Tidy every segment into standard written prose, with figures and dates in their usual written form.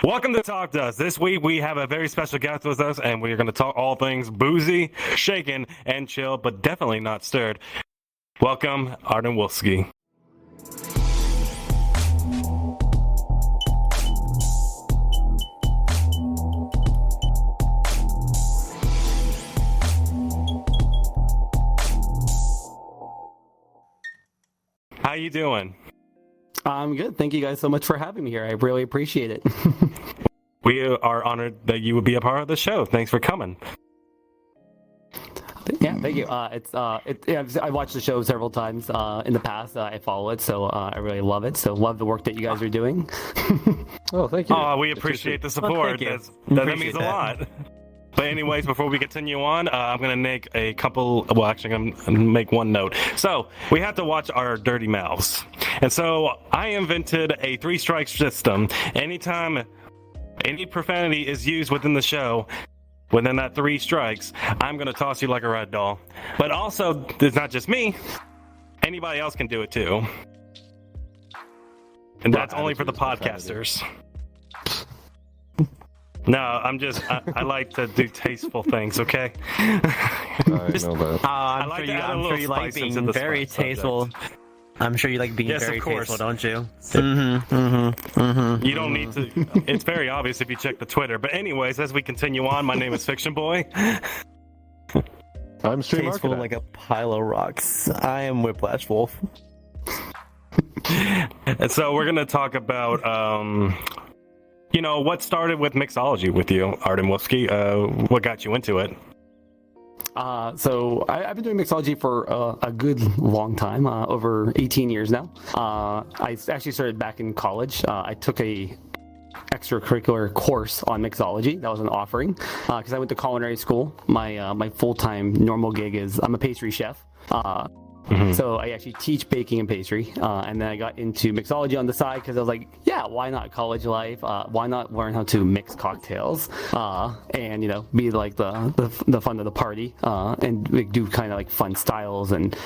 Welcome to Talk to Us. This week we have a very special guest with us, and we're going to talk all things boozy, shaken, and chill, but definitely not stirred. Welcome, Arden Wolfsky. How you doing? I'm good. Thank you guys so much for having me here. I really appreciate it. We are honored that you would be a part of the show. Thanks for coming. Yeah, thank you. I watched the show several times in the past. I follow it, so I really love it. So love the work that you guys are doing. Oh, thank you. Oh, we appreciate the support. That means a lot. But anyways, before we continue on, I'm going to make a couple, well, actually, I'm going to make one note. So, we have to watch our dirty mouths. And so, I invented a 3-strike system. Anytime any profanity is used within the show, within that 3 strikes, I'm going to toss you like a rag doll. But also, it's not just me. Anybody else can do it too. And that's only for the podcasters. No, I like to do tasteful things, okay? I know that. I'm sure you like being very tasteful. I'm sure you like being very tasteful, don't you? You don't need to. It's very obvious if you check the Twitter. But anyways, as we continue on, my name is Fiction Boy. I'm Stream Tasteful Architect. like a pile of rocks. I am Whiplash Wolf. And so we're going to talk about... what started with mixology with you, Arden Wolfsky? What got you into it? So I've been doing mixology for a good long time, over 18 years now. I actually started back in college. I took a extracurricular course on mixology. That was an offering because I went to culinary school. My full-time normal gig is I'm a pastry chef. So I actually teach baking and pastry, and then I got into mixology on the side because I was like, yeah, why not college life? Why not learn how to mix cocktails and be like the fun of the party and we do kind of like fun styles and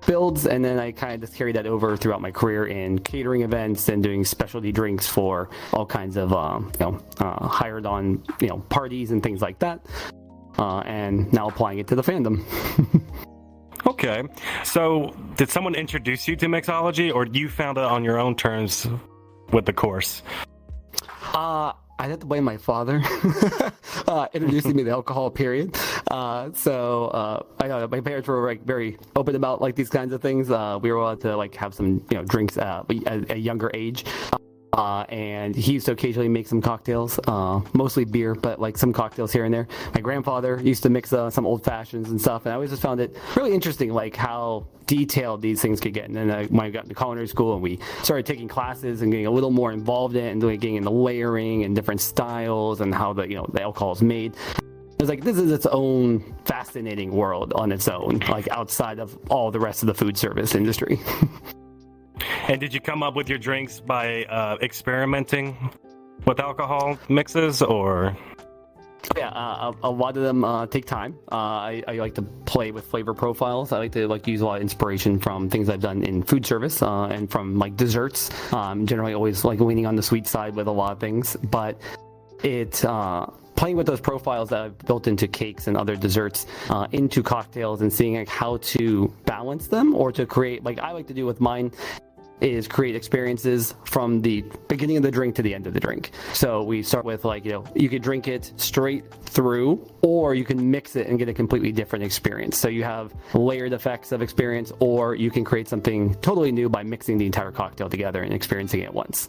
builds. And then I kind of just carried that over throughout my career in catering events and doing specialty drinks for all kinds of hired on parties and things like that, and now applying it to the fandom. Okay. So, did someone introduce you to mixology, or you found it on your own terms with the course? I'd have to blame my father introducing me to alcohol, period. So I know my parents were like very open about like these kinds of things. We were allowed to like have some drinks at a younger age. And he used to occasionally make some cocktails, mostly beer, but like some cocktails here and there. My grandfather used to mix some old fashions and stuff, and I always just found it really interesting, like how detailed these things could get. And then when I got into culinary school and we started taking classes and getting a little more involved in it and getting into layering and different styles and how the alcohol is made. It was like, this is its own fascinating world on its own, like outside of all the rest of the food service industry. And did you come up with your drinks by experimenting with alcohol mixes, or? Yeah, a lot of them take time. I like to play with flavor profiles. I like to use a lot of inspiration from things I've done in food service and from like desserts. Generally, always like leaning on the sweet side with a lot of things, but playing with those profiles that I've built into cakes and other desserts into cocktails and seeing like how to balance them or to create, like I like to do with mine, is create experiences from the beginning of the drink to the end of the drink. So we start with you could drink it straight through, or you can mix it and get a completely different experience. So you have layered effects of experience, or you can create something totally new by mixing the entire cocktail together and experiencing it once.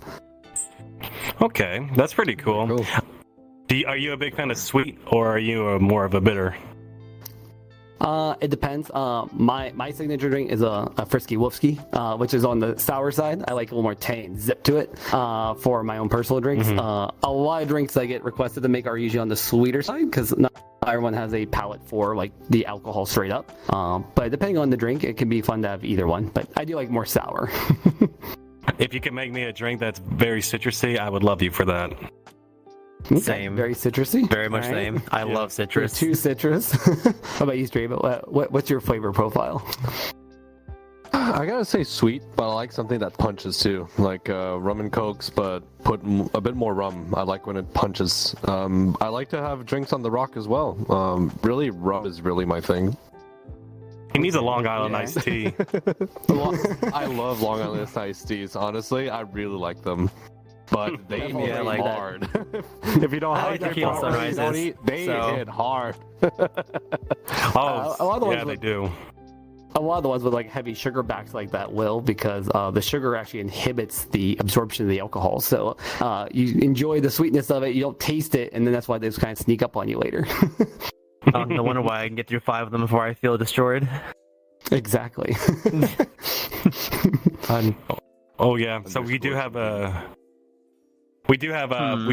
Okay, that's pretty cool. Are you a big fan of sweet, or are you more of a bitter? It depends. My signature drink is a Frisky Wolfsky, which is on the sour side. I like a little more tang and zip to it for my own personal drinks. A lot of drinks I get requested to make are usually on the sweeter side because not everyone has a palate for like the alcohol straight up. But depending on the drink, it can be fun to have either one. But I do like more sour. If you could make me a drink that's very citrusy, I would love you for that. Okay, same. Very citrusy. Very much All right. same. I love citrus. Too citrus. How about you, Stream? What's your flavor profile? I gotta say sweet, but I like something that punches too, like rum and cokes, but put a bit more rum. I like when it punches. I like to have drinks on the rock as well. Really, rum is really my thing. He needs a Long Island iced tea. I love Long Island iced teas. Honestly, I really like them. But they hit like hard. If you don't have tequila sunrises, they hit hard. A lot of the ones they do. A lot of the ones with like heavy sugar backs like that will, because the sugar actually inhibits the absorption of the alcohol. So you enjoy the sweetness of it, you don't taste it, and then that's why they just kind of sneak up on you later. No wonder why I can get through 5 of them before I feel destroyed. Exactly. Oh yeah. So we do have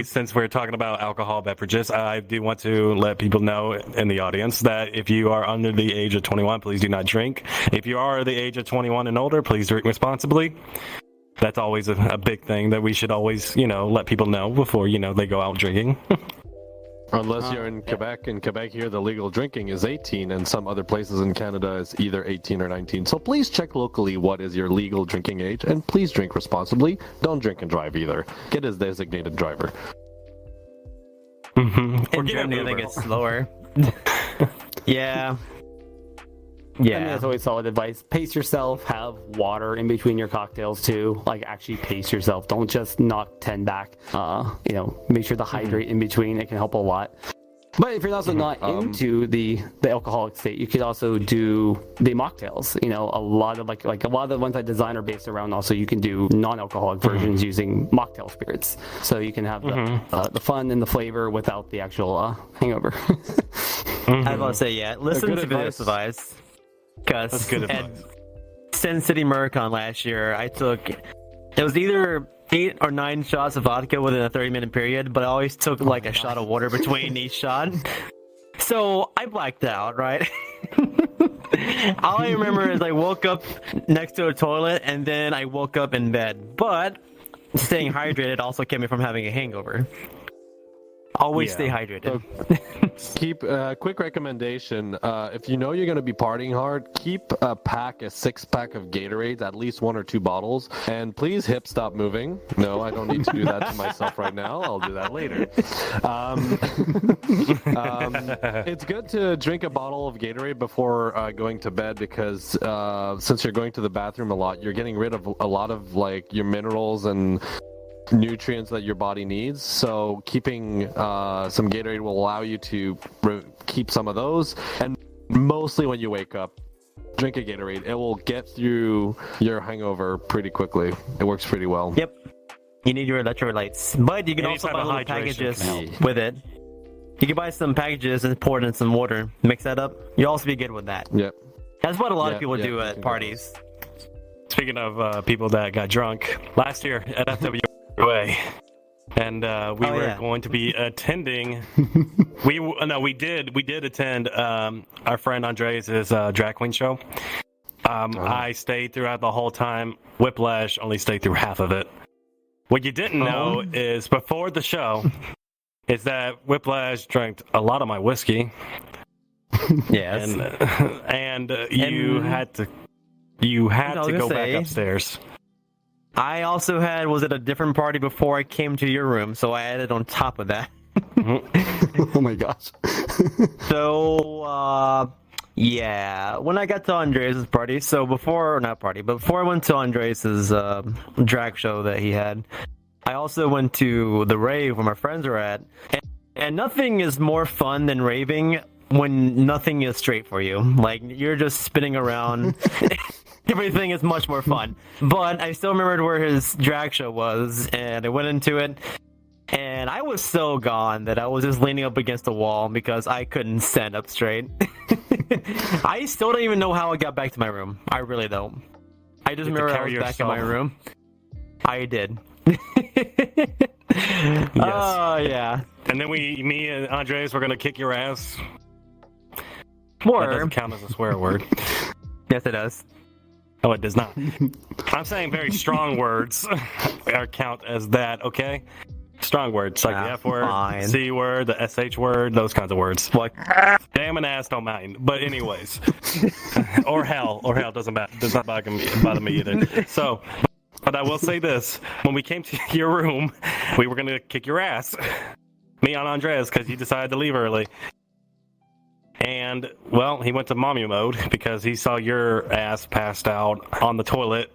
since we're talking about alcohol beverages, I do want to let people know in the audience that if you are under the age of 21, please do not drink. If you are the age of 21 and older, please drink responsibly. That's always a big thing that we should always, let people know before, they go out drinking. Unless you're in Quebec. In Quebec here, the legal drinking is 18, and some other places in Canada is either 18 or 19. So please check locally what is your legal drinking age, and please drink responsibly. Don't drink and drive either. Get a designated driver. Mm-hmm. In Germany, I think it's slower. Yeah. I mean, that's always solid advice. Pace yourself. Have water in between your cocktails too. Like, actually pace yourself. Don't just knock 10 back. Make sure to hydrate in between. It can help a lot. But if you're also not into the alcoholic state, you could also do the mocktails. A lot of a lot of the ones I design are based around. Also, you can do non-alcoholic versions using mocktail spirits, so you can have the fun and the flavor without the actual hangover. I was about to say, listen to this advice. Because at Sin City Muricon last year, it was either 8 or 9 shots of vodka within a 30-minute period, but I always took like a shot of water between each shot. So I blacked out, right? All I remember is I woke up next to a toilet, and then I woke up in bed. But staying hydrated also kept me from having a hangover. Always stay hydrated. Keep quick recommendation. If you know you're going to be partying hard, keep a 6-pack of Gatorades, at least 1 or 2 bottles, and please stop moving. No, I don't need to do that to myself right now. I'll do that later. It's good to drink a bottle of Gatorade before going to bed, because since you're going to the bathroom a lot, you're getting rid of a lot of your minerals and nutrients that your body needs. So keeping some Gatorade will allow you to keep some of those, and mostly when you wake up, drink a Gatorade. It will get through your hangover pretty quickly. It works pretty well. Yep. You need your electrolytes, but you can also buy little packages with it. You can buy some packages and pour it in some water, mix that up. You'll also be good with that. Yep. That's what a lot of people do at parties. Speaking of people that got drunk, last year at FW way, and we were going to be attending. We did attend our friend Andres' drag queen show. I stayed throughout the whole time. Whiplash only stayed through half of it. What you didn't know is before the show is that Whiplash drank a lot of my whiskey. Yes, and you had to go back upstairs. I also was at a different party before I came to your room, so I added on top of that. Oh my gosh. So, when I got to Andres' party, before I went to Andres' drag show that he had, I also went to the rave where my friends were at, and nothing is more fun than raving when nothing is straight for you. Like, you're just spinning around. Everything is much more fun. But I still remembered where his drag show was, and I went into it, and I was so gone that I was just leaning up against the wall because I couldn't stand up straight. I still don't even know how I got back to my room. I really don't. I just remember I was back in my room. I did. Yes. Oh, yeah. And then me and Andres were going to kick your ass. Or... That doesn't count as a swear word. Yes, it does. Oh, it does not. I'm saying very strong words count as that, okay? Strong words like the F word, fine. C word, the SH word, those kinds of words. Like, Damn and ass don't mind. But anyways, or hell doesn't matter. Does not bother me either. So, but I will say this: when we came to your room, we were gonna kick your ass, me on Andres, because you decided to leave early. And well, he went to mommy mode because he saw your ass passed out on the toilet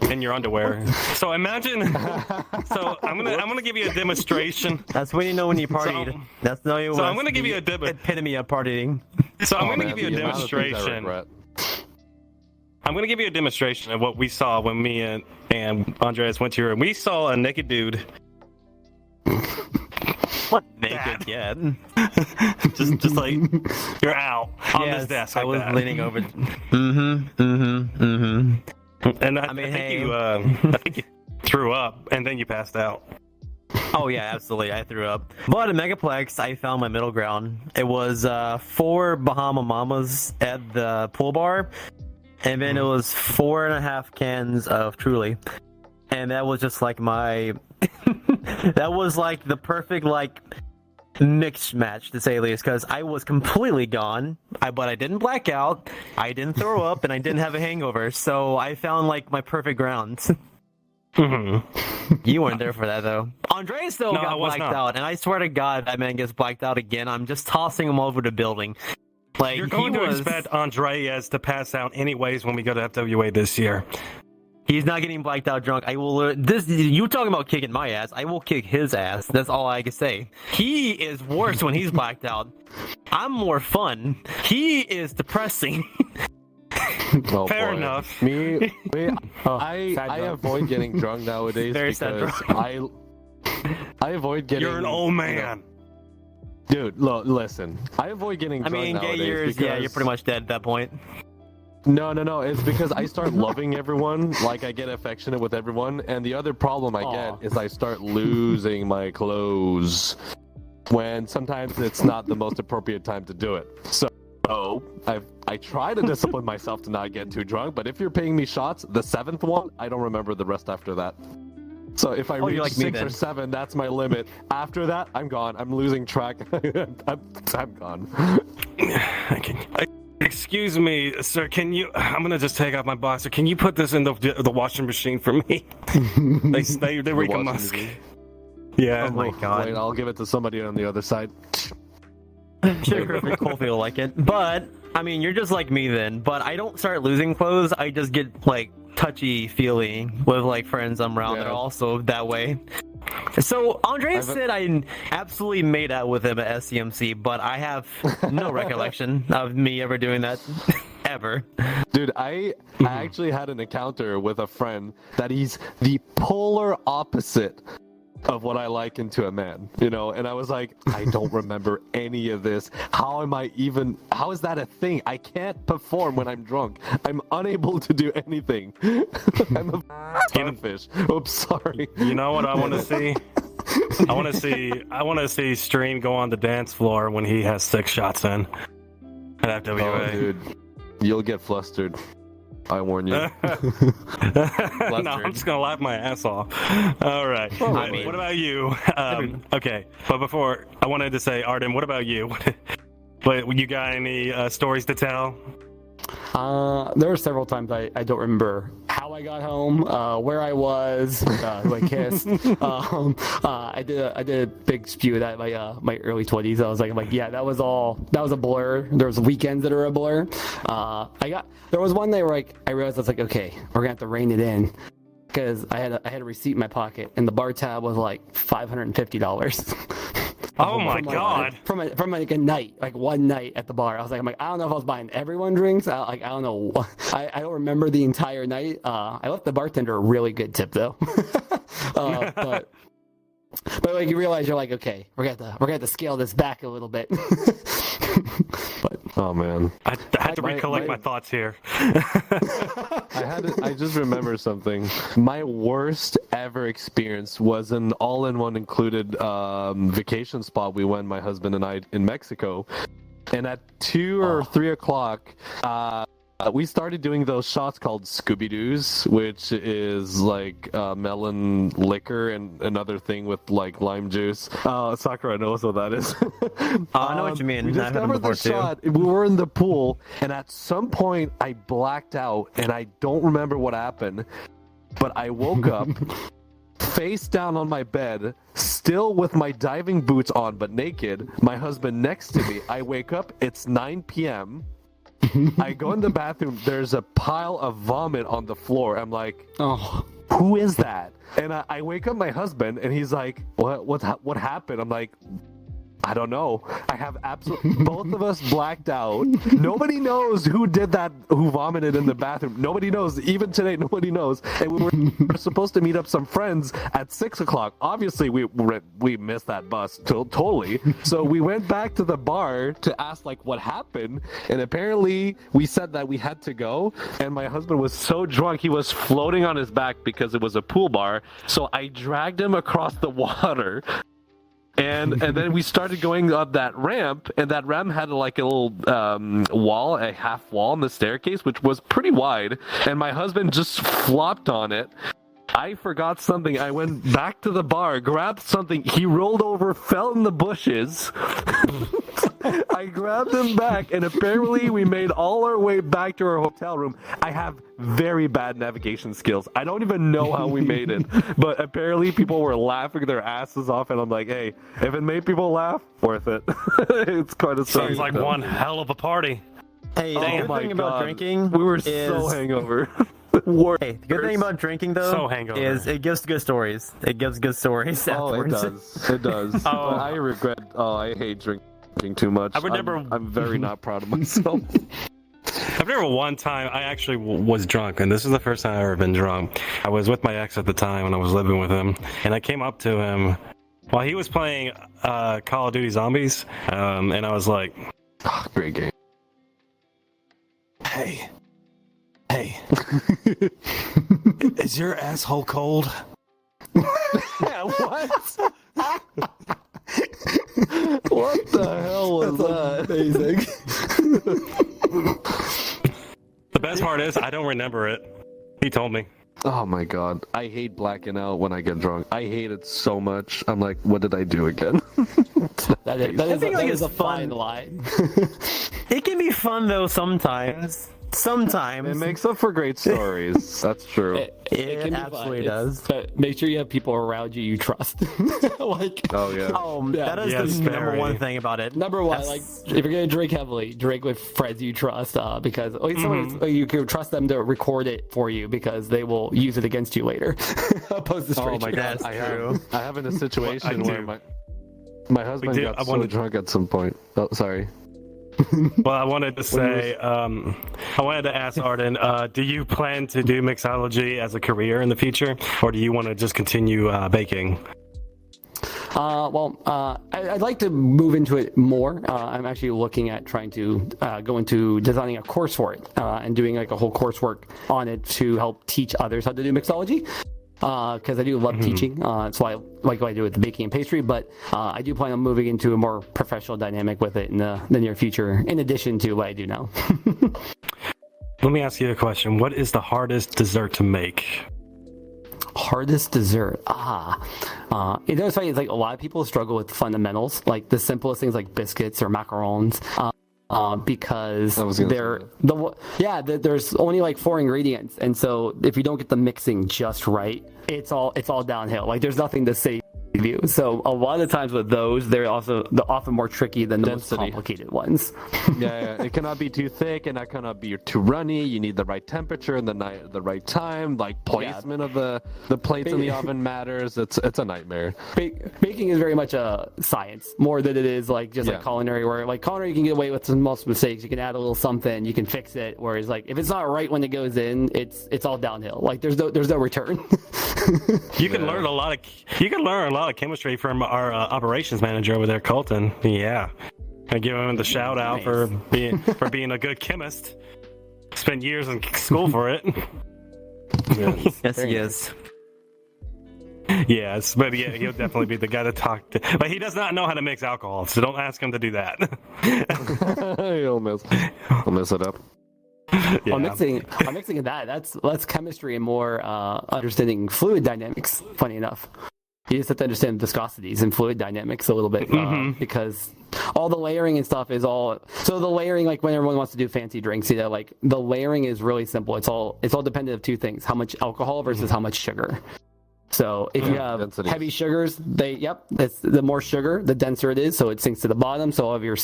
in your underwear. So imagine. So I'm gonna give you a demonstration. that's when you know when you partied. So- that's no. So I'm gonna give you a epitome of partying. So I'm gonna man, give you a the amount of things I demonstration. regret. I'm gonna give you a demonstration of what we saw when me and Andres went to your room. We saw a naked dude. What naked yet? just like you're out on Yes, this desk. I Like was that. leaning over. And I mean, think hey. I think you threw up and then you passed out. Oh yeah, absolutely. I threw up. But at Megaplex, I found my middle ground. It was 4 Bahama Mamas at the pool bar, and then it was 4.5 cans of Truly, and that was just like my. That was like the perfect mixed match, to say the least, because I was completely gone, but I didn't black out, I didn't throw up, and I didn't have a hangover. So I found like my perfect grounds. You weren't there for that though. Andre still No, I got was blacked not. out, and I swear to God, that man gets blacked out again. I'm just tossing him over the building. Like You're going he to was, expect Andreas to pass out anyways when we go to FWA this year. He's not getting blacked out drunk. I will. You talking about kicking my ass? I will kick his ass. That's all I can say. He is worse when he's blacked out. I'm more fun. He is depressing. Oh, Fair boy. enough. Me, Oh, I sad drunk. avoid getting drunk nowadays Very sad because I avoid getting. You're an old man. Dude, listen. I avoid getting I drunk mean, nowadays gay years. because... Yeah, you're pretty much dead at that point. No. It's because I start loving everyone. Like, I get affectionate with everyone. And the other problem I Aw. get is I start losing my clothes when sometimes it's not the most appropriate time to do it. So I try to discipline myself to not get too drunk. But if you're paying me shots, the 7th one, I don't remember the rest after that. So if I reach you're like me 6 then. or 7, that's my limit. After that, I'm gone. I'm losing track. I'm gone. Excuse me, sir. Can you? I'm gonna just take out my boxer. Can you put this in the washing machine for me? they reek of washing musk. machine? Yeah. Oh my God. Wait, I'll give it to somebody on the other side. Sure, Griffin Coffee will like it. But, I mean, you're just like me then. But I don't start losing clothes. I just get, like, touchy-feely with, like, friends I'm around that are also that way. So, Andre said I absolutely made out with him at SCMC, but I have no recollection of me ever doing that. Ever. Dude, I actually had an encounter with a friend that he's the polar opposite of what I liken to a man, you know, and I was like, I don't remember any of this. How is that a thing? I can't perform when I'm drunk. I'm unable to do anything. I'm a starfish. Oops, sorry. You know what I want to see? I want to see Stream go on the dance floor when he has 6 shots in at FWA. Oh, dude, you'll get flustered. I warn you. No, I'm just gonna laugh my ass off. All right. I mean- What about you? Okay, but before I wanted to say, Arden, what about you? But you got any stories to tell? There were several times I don't remember how I got home, where I was, who I kissed. I did a big spew of that in my early 20s. I was like, yeah, that was a blur. There was weekends that are a blur. There was one day where I realized I was like, okay, we're gonna have to rein it in. Because I had a receipt in my pocket, and the bar tab was like $550. Oh my God! From like a night, like one night at the bar. I was like, I don't know if I was buying everyone drinks. I don't know. I don't remember the entire night. I left the bartender a really good tip though. But like you realize you're like, okay, we're gonna have to scale this back a little bit. But Oh man, I had to recollect my thoughts here. I just remember something. My worst ever experience was an all-in-one included vacation spot we went, my husband and I, in Mexico. And at 2 or 3 o'clock, we started doing those shots called Scooby Doo's, which is like melon liquor and another thing with like lime juice. Sakura knows what that is. I know what you mean. We I've had them discovered the before, too. shot. We were in the pool, and at some point I blacked out, and I don't remember what happened. But I woke up face down on my bed, still with my diving boots on, but naked. My husband next to me. I wake up. It's 9 p.m. I go in the bathroom. There's a pile of vomit on the floor. I'm like, Oh, who is that? And I wake up my husband, and he's like, what happened? I'm like, I don't know. I have absolutely both of us blacked out. Nobody knows who did that, who vomited in the bathroom. Nobody knows. Even today, nobody knows. And we were supposed to meet up some friends at 6:00. Obviously, we missed that bus totally. So we went back to the bar to ask like what happened. And apparently, we said that we had to go. And my husband was so drunk, he was floating on his back because it was a pool bar. So I dragged him across the water. And then we started going up that ramp, and that ramp had like a little wall, a half wall in the staircase, which was pretty wide. And my husband just flopped on it. I forgot something. I went back to the bar, grabbed something. He rolled over, fell in the bushes. I grabbed him back, and apparently we made all our way back to our hotel room. I have very bad navigation skills. I don't even know how we made it, but apparently people were laughing their asses off, and I'm like, hey, if it made people laugh, worth it. It's quite a story. Sounds like one hell of a party. Hey, the good thing about drinking we were is... so hangover. Hey, the good thing about drinking, though, So hangover. is it gives good stories. It gives good stories Oh, it afterwards. does. It does. Oh. But I regret. Oh, I hate drinking too much. I remember- I'm very not proud of myself. I remember one time I actually was drunk, and this is the first time I've ever been drunk. I was with my ex at the time when I was living with him, and I came up to him while he was playing Call of Duty Zombies, and I was like, Great game. Hey, is your asshole cold? Yeah, what? What the hell was that? amazing. The best part is I don't remember it. He told me. Oh my god. I hate blacking out when I get drunk. I hate it so much. I'm like, what did I do again? That is a fine line. It can be fun, though, sometimes. Sometimes. It makes up for great stories. That's true. It can be absolutely fun. does. But make sure you have people around you trust. Like, Oh yeah. Oh, Yeah. that is Yes, the number very. one thing about it. number one, That's- like if you're gonna drink heavily, drink with friends you trust, because you can trust them to record it for you because they will use it against you later, opposed to Oh strangers. my god. That's true. I have in a situation I where do. my husband do. got I so wanted- drunk at some point. Oh, sorry. Well, I wanted to say, I wanted to ask Arden, do you plan to do mixology as a career in the future, or do you want to just continue baking? I'd like to move into it more. I'm actually looking at trying to go into designing a course for it and doing like a whole coursework on it to help teach others how to do mixology. Because I do love teaching. That's why I like what I do with the baking and pastry. But I do plan on moving into a more professional dynamic with it in the near future, in addition to what I do now. Let me ask you a question. What is the hardest dessert to make? Hardest dessert. It does funny. It's like a lot of people struggle with fundamentals, like the simplest things like biscuits or macarons. Because I was gonna say there's only like 4 ingredients, and so if you don't get the mixing just right, it's all downhill. Like there's nothing to save you. So a lot of the times with those, they're often more tricky than the most Density. complicated ones. Yeah, it cannot be too thick and that cannot be too runny. You need the right temperature and the right time. Like placement of the plates in the oven matters. It's a nightmare. Baking is very much a science more than it is like just like culinary, where like culinary you can get away with some most mistakes. You can add a little something, you can fix it. Whereas like if it's not right when it goes in, it's all downhill. Like there's no return. You can learn a lot of chemistry from our operations manager over there, Colton. Yeah, I give him the shout out for being a good chemist. Spent years in school for it. Yes, he is. Yes, but yeah, he'll definitely be the guy to talk to. But he does not know how to mix alcohol, so don't ask him to do that. He'll mess it up. Yeah. I'm mixing that. That's less chemistry and more understanding fluid dynamics. Funny enough, you just have to understand viscosities and fluid dynamics a little bit because all the layering and stuff is all. So the layering, like when everyone wants to do fancy drinks, like the layering is really simple. It's all dependent of two things: how much alcohol versus how much sugar. So if you have heavy sugars, that's the more sugar, the denser it is, so it sinks to the bottom. So all of your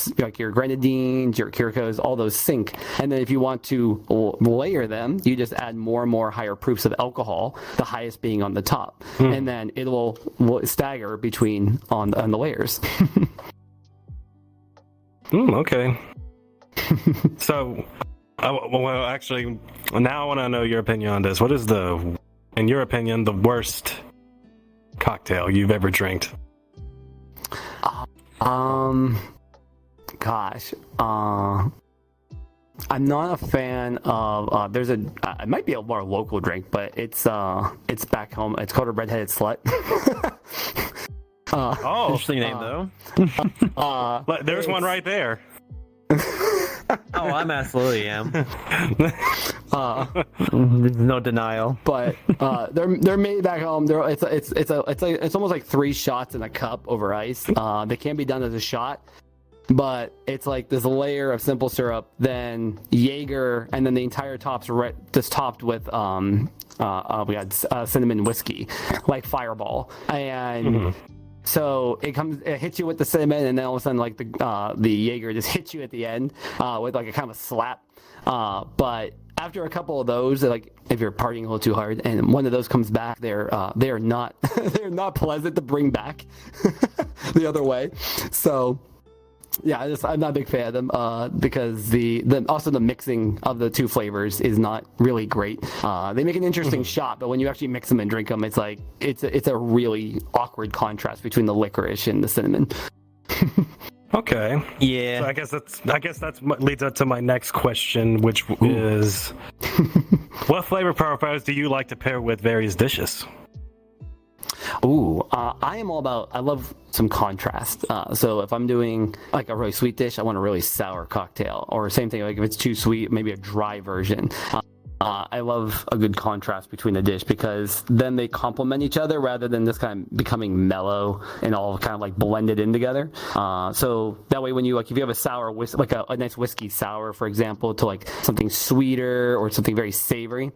grenadines, your curacos, all those sink. And then if you want to layer them, you just add more and more higher proofs of alcohol, the highest being on the top, and then it will stagger between on the layers. Okay. So, well, actually, now I want to know your opinion on this. What is in your opinion, the worst cocktail you've ever drank? Gosh, I'm not a fan of. There's it might be a more local drink, but it's back home. It's called a redheaded slut. Interesting name though. There's one right there. Oh, I'm absolutely am. No denial. But they're made back home. It's almost like 3 shots in a cup over ice. They can be done as a shot, but it's like this layer of simple syrup, then Jaeger, and then the entire top's just topped with we had cinnamon whiskey, like Fireball, and. So it hits you with the cinnamon, and then all of a sudden, like the Jaeger just hits you at the end with like a kind of a slap. But after a couple of those, like if you're partying a little too hard, and one of those comes back, they're not they're not pleasant to bring back the other way. So. Yeah, I'm not a big fan of them because also the mixing of the two flavors is not really great. They make an interesting shot, but when you actually mix them and drink them, it's like it's a really awkward contrast between the licorice and the cinnamon. Okay. Yeah. So I guess that's what leads up to my next question, which is, what flavor profiles do you like to pair with various dishes? I am all about. I love some contrast. So if I'm doing like a really sweet dish, I want a really sour cocktail, or same thing. Like if it's too sweet, maybe a dry version. I love a good contrast between the dish because then they complement each other rather than just kind of becoming mellow and all kind of like blended in together. So that way, when you if you have a sour like a nice whiskey sour, for example, to like something sweeter or something very savory.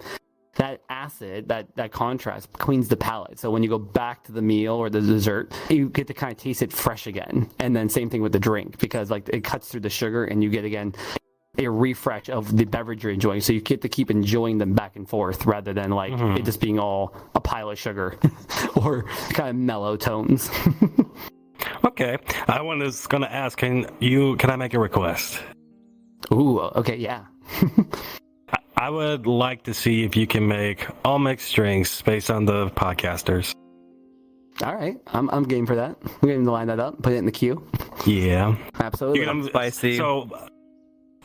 That acid, that contrast cleans the palate. So when you go back to the meal or the dessert, you get to kind of taste it fresh again. And then same thing with the drink because like it cuts through the sugar and you get again a refresh of the beverage you're enjoying. So you get to keep enjoying them back and forth rather than like it just being all a pile of sugar or kind of mellow tones. Okay, I was going to ask, can I make a request? Ooh, okay, yeah. I would like to see if you can make all mixed drinks based on the podcasters. All right, I'm game for that. We're going to line that up, put it in the queue. Yeah, absolutely. Spicy. So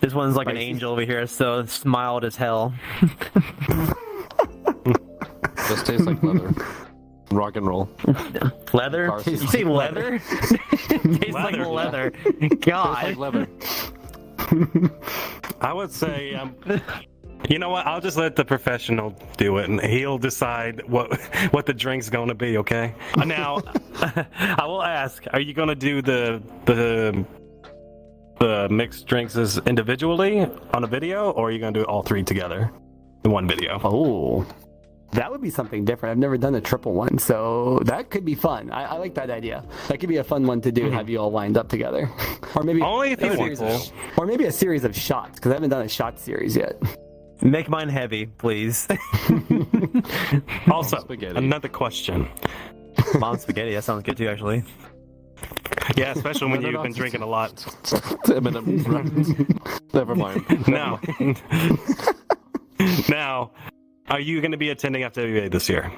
this one's like an angel over here, so it's mild as hell. Just tastes like leather. Rock and roll. Leather? You say leather? Tastes like leather. God. Tastes like leather. I would say, you know what? I'll just let the professional do it, and he'll decide what the drink's going to be. Okay. Now, I will ask: are you going to do the mixed drinks as individually on a video, or are you going to do all 3 together in one video? Oh, that would be something different. I've never done a triple one, so that could be fun. I like that idea. That could be a fun one to do. Have you all lined up together, or maybe only if you want to, or maybe a series of shots because I haven't done a shot series yet. Make mine heavy, please. Also, another question. Mom spaghetti. That sounds good too, actually. Yeah, especially when you've been drinking a lot. Never mind. Now, are you going to be attending FWA this year?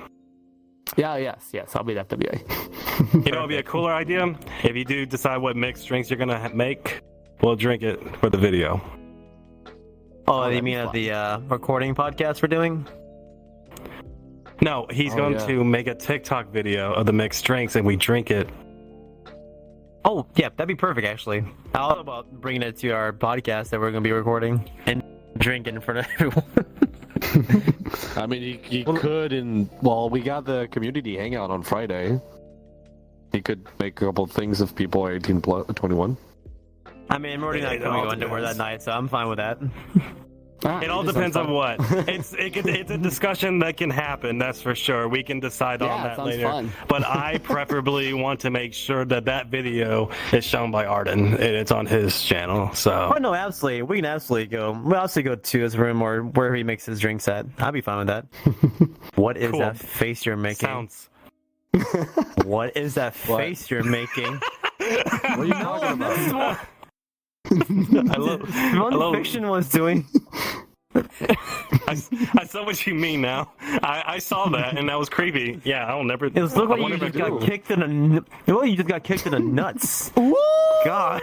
Yes, I'll be at FWA. You know, it'd be a cooler idea if you do decide what mixed drinks you're going to make. We'll drink it for the video. Oh, you mean at the recording podcast we're doing? No, he's going to make a TikTok video of the mixed drinks and we drink it. Oh, yeah, that'd be perfect, actually. How about bringing it to our podcast that we're going to be recording and drink in front of everyone. I mean, he could, and well, we got the community hangout on Friday. He could make a couple of things if people are 18 plus 21. I mean, I'm already not going to underwear that night, so I'm fine with that. It all depends on what. It's a discussion that can happen, that's for sure. We can decide on that later. Fun. But I preferably want to make sure that video is shown by Arden. It's on his channel. So. Oh no, absolutely. We can absolutely go. We'll absolutely go to his room or wherever he makes his drinks at. I'll be fine with that. What is that face you're making? Sounds. What is that face you're making? What are you talking about? I love Fiction was doing. I saw what you mean now. I saw that and that was creepy. Yeah, I'll never. It was look like you just got kicked in the. Well, you just got kicked in the nuts. God.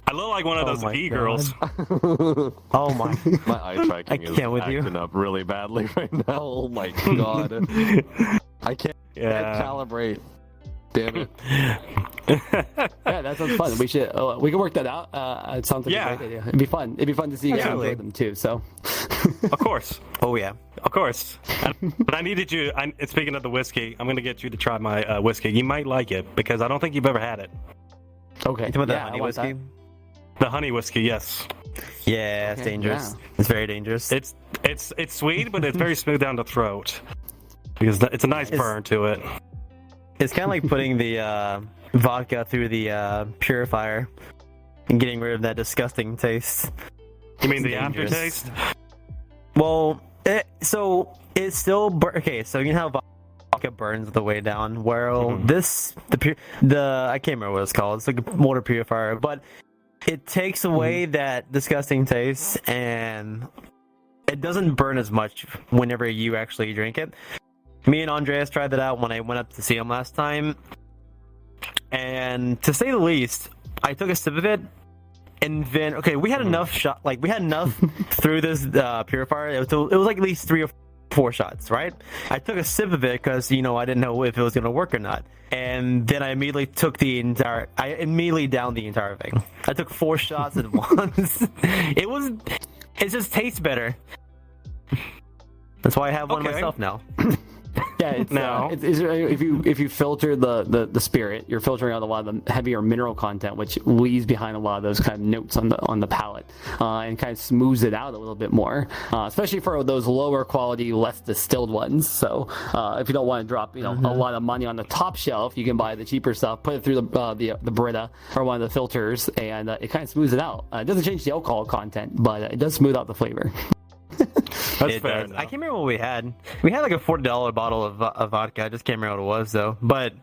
I look like one of those e-girls. Oh my! My eye tracking is acting up really badly right now. Oh my god! I can't calibrate. Damn it! Yeah, that sounds fun. We can work that out. It sounds like a great idea. It'd be fun. It'd be fun to see you guys enjoy them too. So, of course. Oh yeah, of course. But I needed you. Speaking of the whiskey, I'm going to get you to try my whiskey. You might like it because I don't think you've ever had it. Okay. You talking about the honey whiskey? The honey whiskey, yes. Yeah, it's dangerous. Yeah. It's very dangerous. It's sweet, but it's very smooth down the throat because it's a nice burn to it. It's kind of like putting the vodka through the purifier and getting rid of that disgusting taste. You mean the aftertaste? Well, it's still okay. So you know how vodka burns the way down. Well, the I can't remember what it's called. It's like a water purifier, but it takes away that disgusting taste and it doesn't burn as much whenever you actually drink it. Me and Andreas tried that out when I went up to see him last time, and to say the least, I took a sip of it, and then we had enough through this purifier. It was like at least 3 or 4 shots, right? I took a sip of it because I didn't know if it was gonna work or not, and then I immediately downed the entire thing. I took 4 shots at once. It just tastes better. That's why I have one myself now. Yeah, if you filter the spirit, you're filtering out a lot of the heavier mineral content, which leaves behind a lot of those kind of notes on the palate, and kind of smooths it out a little bit more, especially for those lower quality, less distilled ones. So if you don't want to drop a lot of money on the top shelf, you can buy the cheaper stuff, put it through the Brita or one of the filters, and it kind of smooths it out. It doesn't change the alcohol content, but it does smooth out the flavor. That's fair. I can't remember what we had. We had like a $40 bottle of vodka. I just can't remember what it was though. But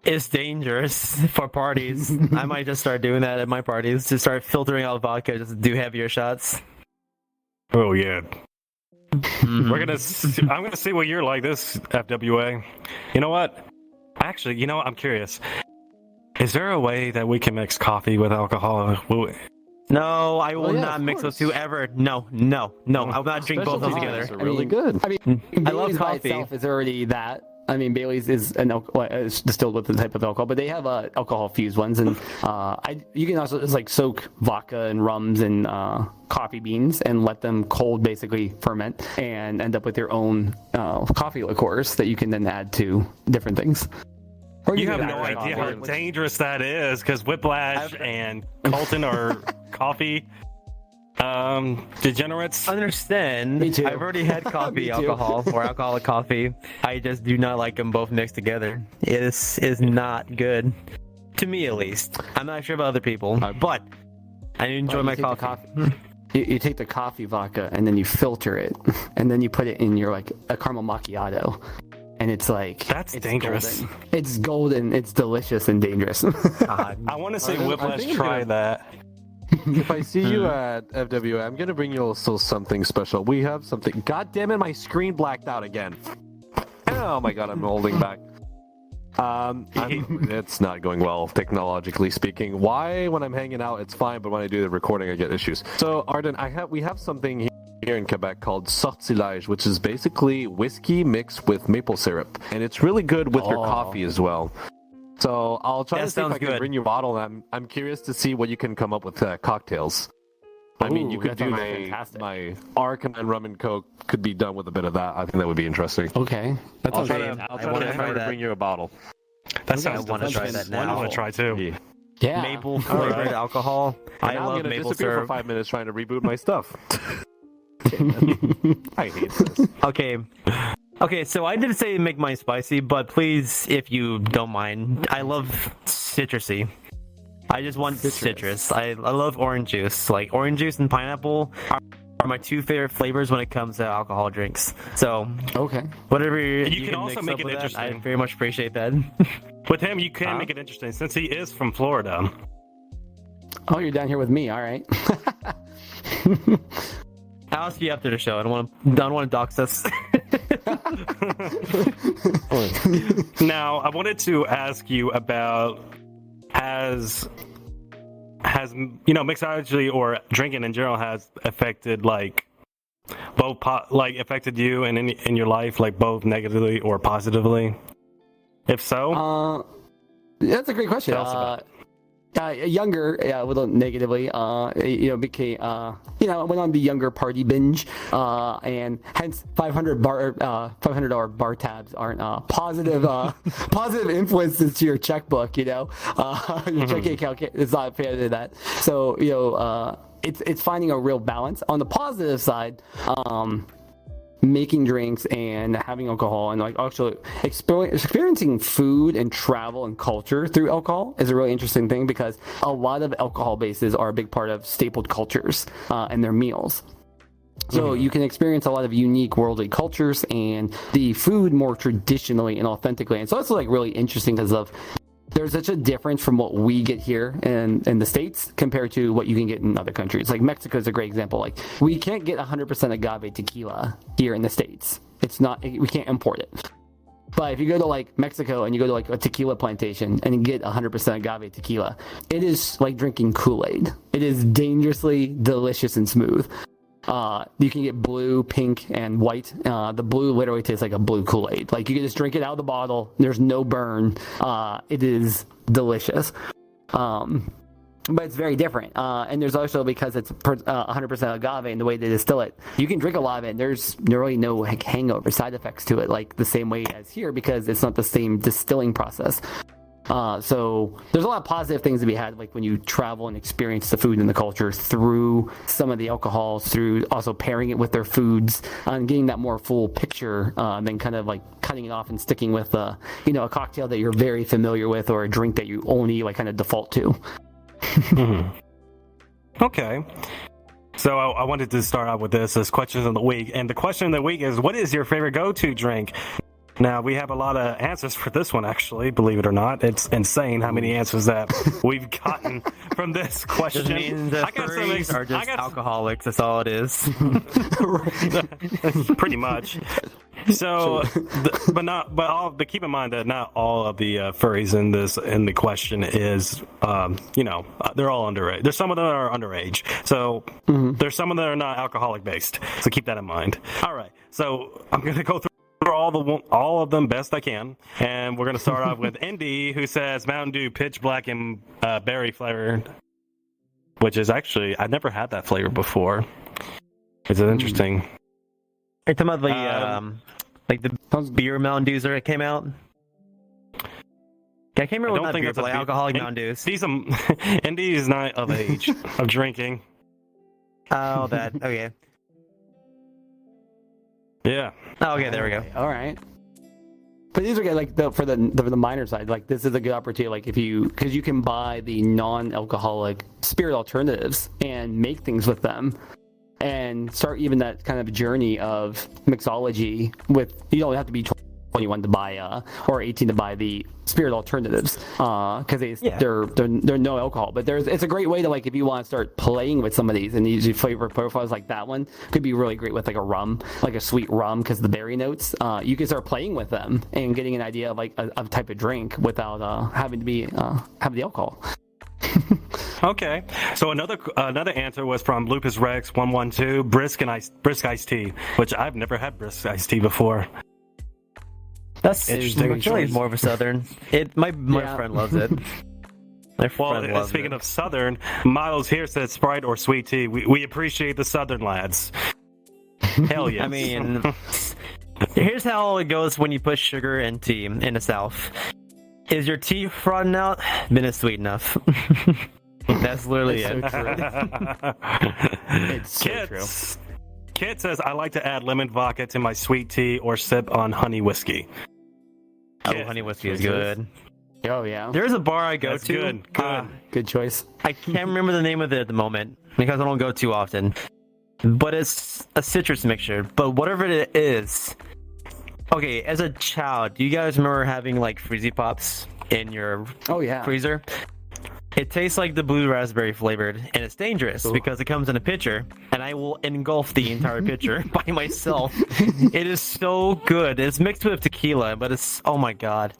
it's dangerous for parties. I might just start doing that at my parties. Just start filtering out vodka. Just do heavier shots. Oh yeah. I'm gonna see what you're like this FWA. You know what? Actually, I'm curious. Is there a way that we can mix coffee with alcohol? No, I will not mix those two ever. No. I will not drink both of them together. Are really good. I mean, I love Bailey's by coffee. itself is already that. I mean, Bailey's is it's distilled with the type of alcohol, but they have alcohol fused ones, and you can also just soak vodka and rums and coffee beans and let them cold basically ferment and end up with your own coffee liqueurs that you can then add to different things. You have no idea how dangerous that is, because Whiplash and Colton are coffee degenerates. Understand. Me too. I've already had coffee alcohol or alcoholic coffee. I just do not like them both mixed together. It is not good. To me, at least. I'm not sure about other people, but I enjoy my coffee. You take the coffee vodka and then you filter it, and then you put it in your a caramel macchiato. And it's that's dangerous. Golden. It's golden. It's delicious and dangerous. I want to see Whiplash try that. If I see you at FWA, I'm gonna bring you also something special. We have something. God damn it, my screen blacked out again. Oh my god, I'm holding back. It's not going well technologically speaking. Why, when I'm hanging out, it's fine, but when I do the recording, I get issues. So Arden, we have something here in Quebec called sortilège, which is basically whiskey mixed with maple syrup, and it's really good with your coffee as well. So I'll try That to see if sounds I can good. bring you a bottle. I'm curious to see what you can come up with cocktails. I mean, you Ooh, could that do sounds fantastic. my Arcanine rum and coke could be done with a bit of that. I think that would be interesting. Okay, that I'll sounds try great. to, I'll I try wanna to try remember to that. bring you a bottle. That Okay, sounds I wanna try delicious. that now. I want to try too. Yeah. Yeah. Maple flavored Alright. alcohol. I Now I'm love gonna maple disappear syrup. for 5 minutes trying to reboot my stuff. I hate this. Okay, so I did say make mine spicy, but please, if you don't mind, I love citrusy. I just want citrus. I love orange juice. Like orange juice and pineapple are my two favorite flavors when it comes to alcohol drinks. So Okay. whatever You can also mix make up it with that, I interesting. very much appreciate that. With him, you can make it interesting since he is from Florida. Oh, you're down here with me. All right. I'll ask you after the show. I don't want to dox us. Now, I wanted to ask you about has mixology or drinking in general has affected like both affected you and in your life like both negatively or positively? If so, That's a great question. Tell us about Younger, a little negatively, became, went on the younger party binge, and hence $500 bar tabs aren't positive influences to your checkbook. Your checking account is not a fan of that. So it's finding a real balance. On the positive side, making drinks and having alcohol and like actually experiencing food and travel and culture through alcohol is a really interesting thing because a lot of alcohol bases are a big part of stapled cultures and their meals. So you can experience a lot of unique worldly cultures and the food more traditionally and authentically. And so it's like really interesting because of there's such a difference from what we get here in the States compared to what you can get in other countries. Like Mexico is a great example. Like we can't get 100% agave tequila here in the States. We can't import it. But if you go to like Mexico and you go to like a tequila plantation and you get 100% agave tequila, it is like drinking Kool-Aid. It is dangerously delicious and smooth. You can get blue, pink, and white. The blue literally tastes like a blue Kool-Aid. Like you can just drink it out of the bottle. There's no burn. It is delicious. But it's very different. And there's also because it's 100% agave and the way they distill it, you can drink a lot of it and there's really no like hangover side effects to it like the same way as here because it's not the same distilling process. So there's a lot of positive things to be had, like when you travel and experience the food and the culture through some of the alcohols, through also pairing it with their foods and getting that more full picture, than kind of like cutting it off and sticking with, a cocktail that you're very familiar with or a drink that you only like kind of default to. Okay. So I wanted to start out with this as questions of the week, and the question of the week is, what is your favorite go-to drink? Now, we have a lot of answers for this one, actually, believe it or not. It's insane how many answers that we've gotten from this question. Just means the furries are just alcoholics. That's all it is. Pretty much. So, but keep in mind that not all of the furries in the question is, they're all underage. There's some of them that are underage. So there's some of them that are not alcoholic based. So keep that in mind. All right. So I'm gonna go through all of them best I can, and we're gonna start off with Indy, who says Mountain Dew Pitch Black and berry flavored, which is actually I've never had that flavor before. It's interesting. Are you talking about the beer Mountain Dews that came out? Yeah, I can't remember what that beer, but like alcoholic Mountain Dews. Indy is not of age of drinking. Oh, that okay. Yeah. Oh, okay, there we go. All right. But these are good, like for the minor side. Like this is a good opportunity. Like because you can buy the non-alcoholic spirit alternatives and make things with them, and start even that kind of journey of mixology. You don't have to be 21 to buy or 18 to buy the spirit alternatives because they're no alcohol. But it's a great way to like if you want to start playing with some of these and usually flavor profiles like that one could be really great with like a rum, like a sweet rum because the berry notes. You can start playing with them and getting an idea of like a type of drink without having to be have the alcohol. Okay, so another answer was from Lupus Rex 112 brisk iced tea, which I've never had brisk iced tea before. That's Interesting I feel like it's choice. more of a southern. My Yeah. friend loves it. My friend Well, loves speaking it. of Southern, Miles here said Sprite or sweet tea. We appreciate the Southern lads. Hell yeah. I mean, here's how it goes when you put sugar and tea in the South. Is your tea frothing out? Then it's sweet enough. That's literally It's it. so true. It's so true. Kit says I like to add lemon vodka to my sweet tea or sip on honey whiskey. Oh, Kit, honey whiskey is good. Oh yeah, There's a bar I go That's to. good. good choice. I can't remember the name of it at the moment because I don't go too often. But it's a citrus mixture. But whatever it is. Okay, as a child, do you guys remember having like Freezy Pops in your Oh yeah. freezer? It tastes like the blue raspberry flavored, and it's dangerous because it comes in a pitcher, and I will engulf the entire pitcher by myself. It is so good. It's mixed with tequila, but it's oh my god.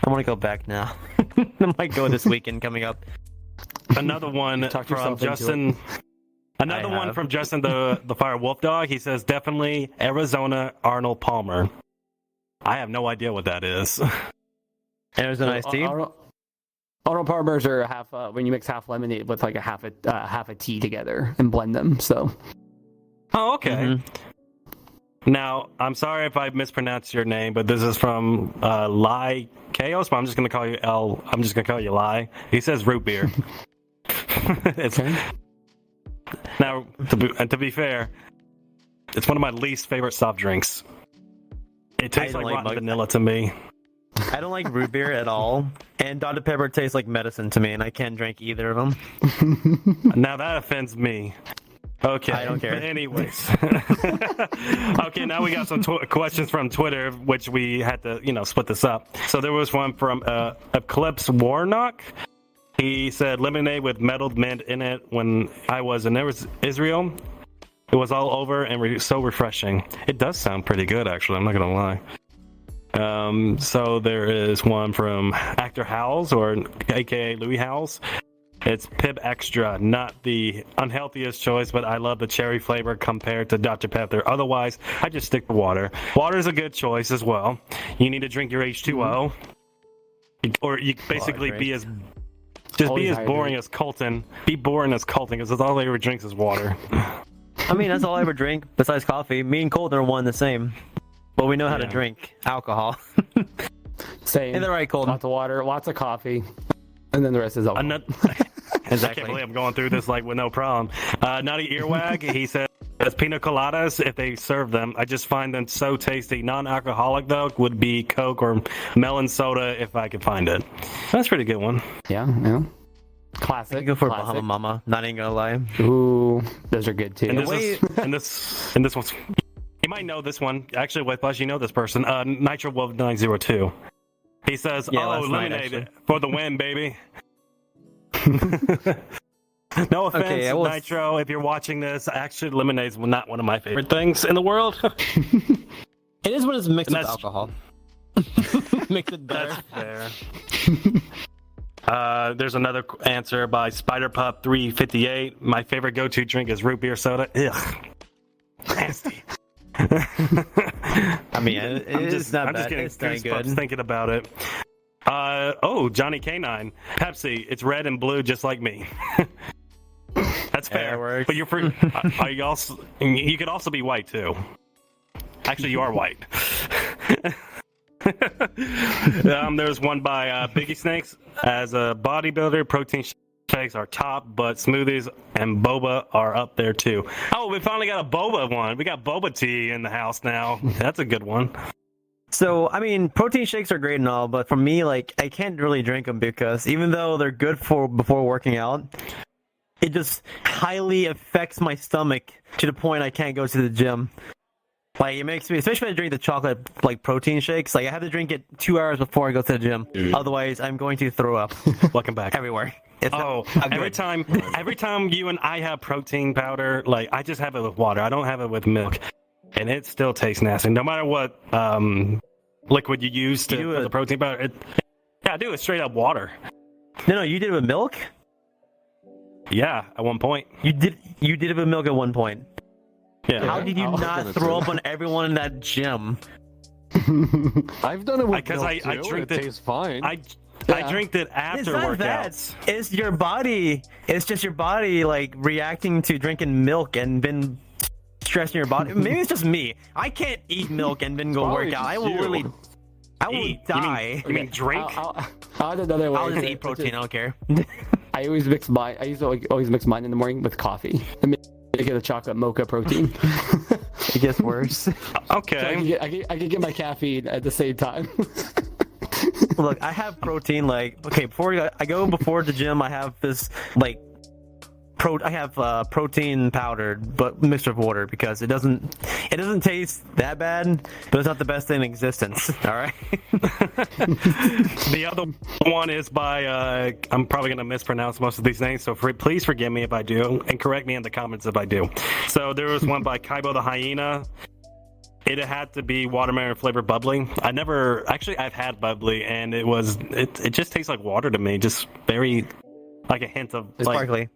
I want to go back now. I might go this weekend coming up. Another one Talk from yourself into Justin. Another I one have. from Justin the Fire Wolf Dog. He says definitely Arizona Arnold Palmer. I have no idea what that is. And there's a nice tea. Arnold Palmers are half when you mix half lemonade with like a half a tea together and blend them. So Oh, okay. Mhm. Now, I'm sorry if I mispronounced your name, but this is from Lai Chaos, but I'm just gonna call you L. I'm just gonna call you Lai. He says root beer. It's, okay. now, to be fair, it's one of my least favorite soft drinks. It tastes don't like like rotten mug- vanilla to me. I don't like root beer at all, and Dr Pepper tastes like medicine to me, and I can't drink either of them. Now that offends me. Okay, I don't care. But anyways, okay. Now we got some questions from Twitter, which we had to, split this up. So there was one from Eclipse Warnock. He said lemonade with metaled mint in it. When I was in Israel, it was all over and so refreshing. It does sound pretty good, actually. I'm not gonna lie. So there is one from Actor Howells, or aka Louis Howells. It's Pib Extra, not the unhealthiest choice, but I love the cherry flavor compared to Dr. Pepper. Otherwise, I just stick to water. Water is a good choice as well. You need to drink your H2O, or you basically be as Always boring hydrate. as Colton. Be boring as Colton, because that's all he ever drinks is water. I mean, that's all I ever drink besides coffee. Me and Colton are one and the same. But we know how to Yeah. drink alcohol. Same. Ain't that right, Colton? Lots of water, lots of coffee, and then the rest is alcohol. Another, I Exactly. can't believe I'm going through this with no problem. Nutty Earwag, he says pina coladas, if they serve them, I just find them so tasty. Non-alcoholic, though, would be Coke or melon soda if I could find it. That's a pretty good one. Yeah. I Classic. could go for classic. Bahama Mama. Not even gonna lie. Ooh, those are good too. And this, way- and this one's... You might know this one. Actually, White Plus, you know this person. Nitro Wolf 902. He says, Yeah, "Oh, last night, lemonade actually. for the win, baby." No offense, Okay, I will- Nitro. If you're watching this, actually, lemonade's not one of my favorite things in the world. It is when it's mixed And with that's- alcohol. Makes it better. That's fair. There's another answer by SpiderPup358. My favorite go-to drink is root beer soda. Ugh, nasty. I mean, it's not I'm bad. just getting It's not goosebumps good. thinking about it. Johnny K9. Pepsi. It's red and blue, just like me. That's Yeah, fair. it works. But you're free. Are you also? You could also be white too. Actually, you are white. There's one by Biggie Snakes. As a bodybuilder, protein shakes are top, but smoothies and boba are up there too. Oh, we finally got a boba one. We got boba tea in the house now. That's a good one. So, I mean, protein shakes are great and all, but for me, like, I can't really drink them because even though they're good for before working out, it just highly affects my stomach to the point I can't go to the gym. Like, it makes me, especially when I drink the chocolate, like, protein shakes, like, I have to drink it 2 hours before I go to the gym. Otherwise, I'm going to throw up Welcome back. everywhere. It's Oh, not every good. time you and I have protein powder, like I just have it with water. I don't have it with milk, and it still tastes nasty. No matter what liquid you use You do for it- the protein powder, I do it straight up water. No, you did it with milk? Yeah, at one point. You did it with milk at one point. Yeah. How did you I'll not give it throw to up on everyone in that gym? I've done it with Because milk I too. drink It it. tastes fine. I drink it after It's not workouts. that. It's your body. It's just your body like reacting to drinking milk and been stressing your body. Maybe it's just me. I can't eat milk and then go Probably work out. just I will you. literally. I will Eat. die. You mean drink? I'll add another way. I'll just eat protein. I don't care. I always mix mine. I used to always mix mine in the morning with coffee. I make it a chocolate mocha protein. It gets worse. So Okay. I can get my caffeine at the same time. Look, I have protein. Like, okay, before I go before the gym, I have this like I have protein powdered, but mixed with water because it doesn't taste that bad, but it's not the best thing in existence. All right. The other one is by I'm probably going to mispronounce most of these names, so please forgive me if I do, and correct me in the comments if I do. So there was one by Kaibo the Hyena. It had to be watermelon flavored bubbly. I've had bubbly, and it just tastes like water to me, just very like a hint of like Sparkly.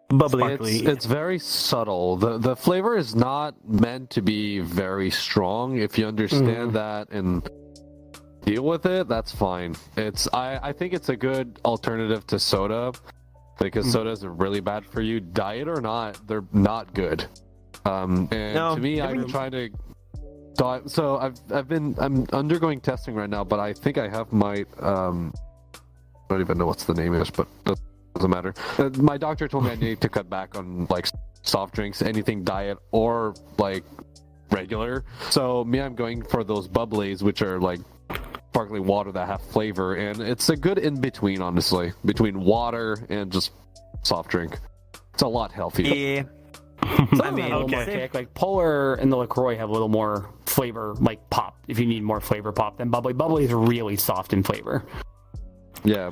Bubbly. sparkly. It's very subtle. The flavor is not meant to be very strong. If you understand that and deal with it, that's fine. I think it's a good alternative to soda because sodas are really bad for you. Diet or not, they're not good. And to me, I'm trying to diet. So I'm undergoing testing right now, but I think I have my I don't even know what's the name is, but doesn't matter. My doctor told me I need to cut back on like soft drinks, anything diet or like regular. So I'm going for those bubblies, which are like sparkling water that have flavor, and it's a good in between, honestly, between water and just soft drink. It's a lot healthier. Yeah. I mean, a little more kick. Like Polar and the LaCroix have a little more flavor, like pop. If you need more flavor pop than bubbly, bubbly is really soft in flavor. Yeah.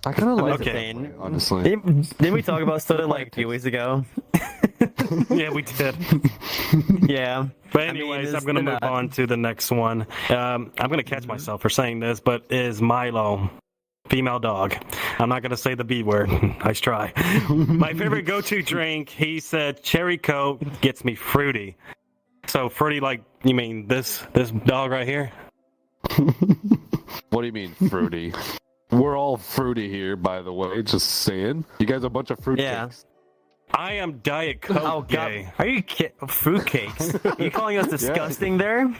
I kind of like okay. it that way, honestly. Didn't we talk about soda like a few weeks ago? Yeah, we did. Yeah. But anyways, I'm going to move on to the next one. I'm going to catch myself for saying this, but is Milo female dog? I'm not going to say the B word. Nice try. My favorite go-to drink, he said, cherry Coke gets me fruity. So fruity, like you mean this dog right here? What do you mean fruity? We're all fruity here, by the way. Just saying. You guys are a bunch of fruit cakes. I am Diet Coke gay. Are you kidding? Fruitcakes? Are you calling us disgusting there?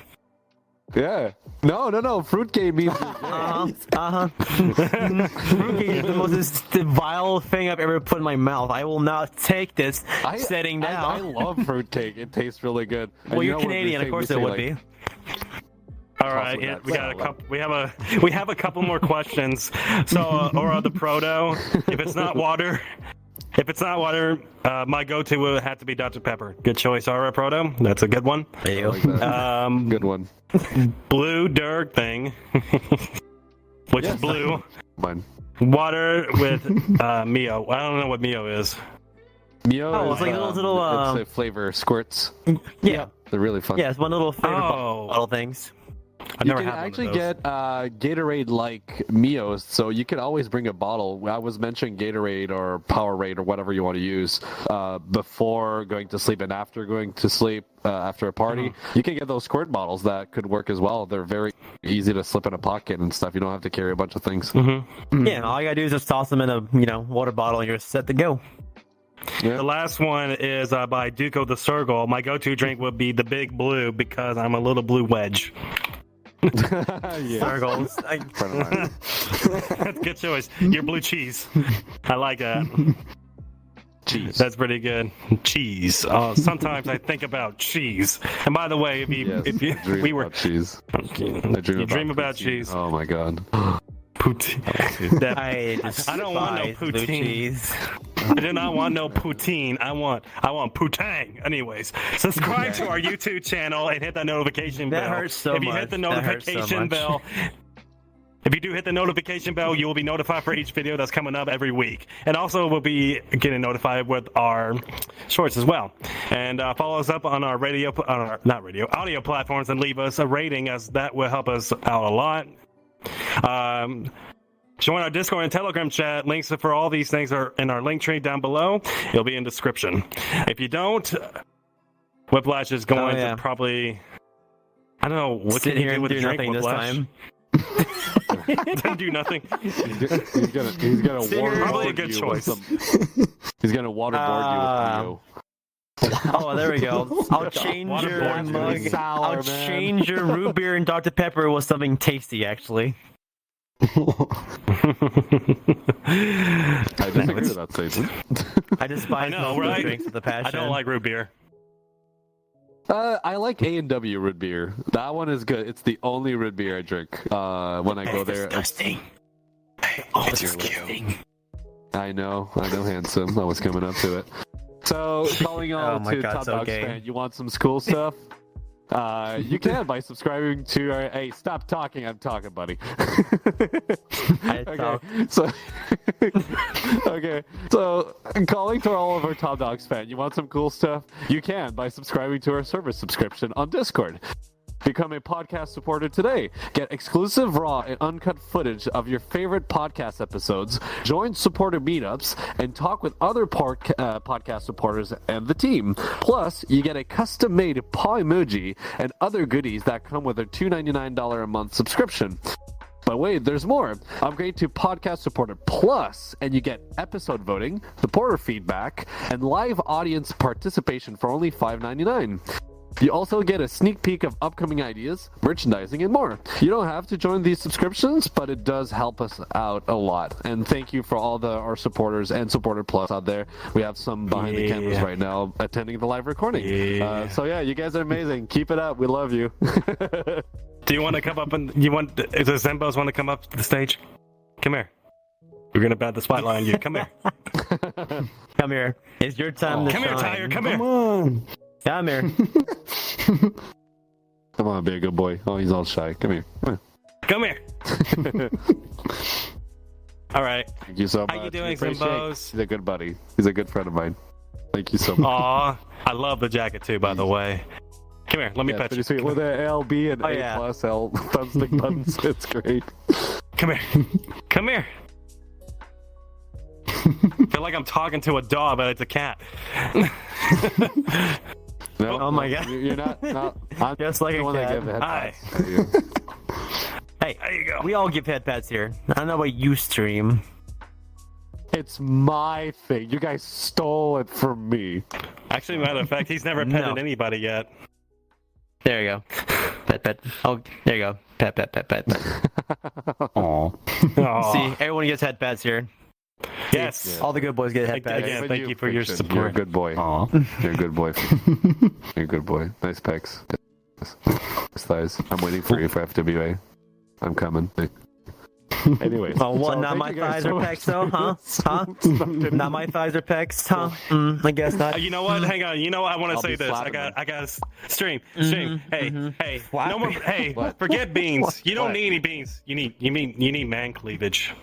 Yeah. No. Fruitcake means Fruitcake is the most vile thing I've ever put in my mouth. I will not take this sitting down. I love fruitcake. It tastes really good. And Well, you you're know what Canadian, they of course say, it would like, be. All right, Possibly yeah, not. we got a couple. We have a couple more questions. So, or the proto. If it's not water, my go-to would have to be Dr. Pepper. Good choice, Aura Proto. That's a good one. I like that. Good one. Blue Dirk thing, which is blue. Mine. Water with Mio. I don't know what Mio is. Mio Oh, is, it's like little, it's a flavor squirts. Yeah. They're really fun. Yeah, it's one little flavor Oh. bottle things. I've You never can had actually one of those. get Gatorade like Mios, so you can always bring a bottle. I was mentioning Gatorade or Powerade or whatever you want to use before going to sleep and after going to sleep after a party. You can get those squirt bottles that could work as well. They're very easy to slip in a pocket and stuff. You don't have to carry a bunch of things. Yeah, and all you gotta do is just toss them in a water bottle and you're set to go. Yeah. The last one is by Duco the Circle. My go-to drink would be the Big Blue because I'm a little blue wedge. Yeah. Circles. Friend of mine. That's a good choice. Your blue cheese. I like that. Cheese. That's pretty good. Cheese. Sometimes I think about cheese. And by the way, Yes, if you I dream we were about cheese. you dream about cheese. Oh my god. Poutine. That- I don't want no despise blue poutine. cheese. I do not want no poutine. I want poutang. Anyways, subscribe to our YouTube channel and hit that notification bell. That hurts so If you hit much. the That hurts so notification much. bell, if you do hit the notification bell, you will be notified for each video that's coming up every week. And also, we'll be getting notified with our shorts as well. And follow us up on our audio platforms and leave us a rating, as that will help us out a lot. Join our Discord and Telegram chat. Links for all these things are in our link tree down below. It'll be in description. If you don't, Whiplash is going to probably I don't know what Sit can you here do and with do a drink nothing this whiplash? time. Don't do nothing. He's gonna Probably a waterboard good you choice. with some. He's gonna waterboard you with you. Oh, there we go. I'll change your Waterboard's mug. really sour, I'll man. change your root beer and Dr. Pepper with something tasty, actually. I disagree with that statement. I despise I know, most of those right? drinks with a passion. I don't like root beer. I like A&W root beer. That one is good. It's the only root beer I drink when I go there. Disgusting. It's disgusting. I know, handsome. I was coming up to it. So, calling all Oh my to God, Top so Dogs gay. fan, you want some cool stuff? You can by subscribing to our... Hey, stop talking. I'm talking, buddy. I talk. So, okay. So, calling to all of our Top Dogs fan, you want some cool stuff? You can by subscribing to our service subscription on Discord. Become a podcast supporter today. Get exclusive raw and uncut footage of your favorite podcast episodes, join supporter meetups, and talk with other podcast supporters and the team. Plus, you get a custom-made paw emoji and other goodies that come with a $2.99 a month subscription. But wait, there's more. Upgrade to Podcast Supporter Plus, and you get episode voting, supporter feedback, and live audience participation for only $5.99. You also get a sneak peek of upcoming ideas, merchandising, and more. You don't have to join these subscriptions, but it does help us out a lot. And thank you for all our supporters and Supporter Plus out there. We have some behind the cameras right now attending the live recording. So yeah, you guys are amazing. Keep it up. We love you. Do you want to come up and does Zembos want to come up to the stage? Come here. We're gonna bat the spotlight on you. Come here. Come here. It's your time to Come here, shine. Tyre. Come here. on. Come here. Come on, be a good boy. Oh, he's all shy. Come here. Come here. All right. Thank you so much. How you doing, We appreciate- Zimbos? He's a good buddy. He's a good friend of mine. Thank you so much. Aw, I love the jacket too, by the way. Come here. Let me Yeah, pet pretty you. sweet. With an L, B, and Oh, A yeah. plus L thumbstick buttons. It's great. Come here. Come here. I feel like I'm talking to a dog, but it's a cat. No, Oh my no, God. You're not. No, I'm Just like the a one that cat. gave the head Hi. pats to you. Hey, There you go. we all give head pats here. I don't know what you stream. It's my thing. You guys stole it from me. Actually, matter of fact, he's never petted No. anybody yet. There you go. Pet, pet. Oh, there you go. Pet, pet, pet, pet. Aw. Aw. See, everyone gets head pats here. Yes. All the good boys get head Again, pats. yeah, thank you for your Fiction. support. You're a good boy. Aw. You're a good boy. You're a good boy. Nice pecs. Nice thighs. I'm waiting for you for FWA. I'm coming. Anyways. Oh, what? So Not thank my you guys thighs so or much pecs, though, huh? Huh? for- Not my thighs or pecs, huh? I guess not. You know what? Hang on. You know what? I want to I'll say be this. flapping I got stream. Hey. No more. Hey, What? forget beans. What? You don't What? need any beans. You need man cleavage.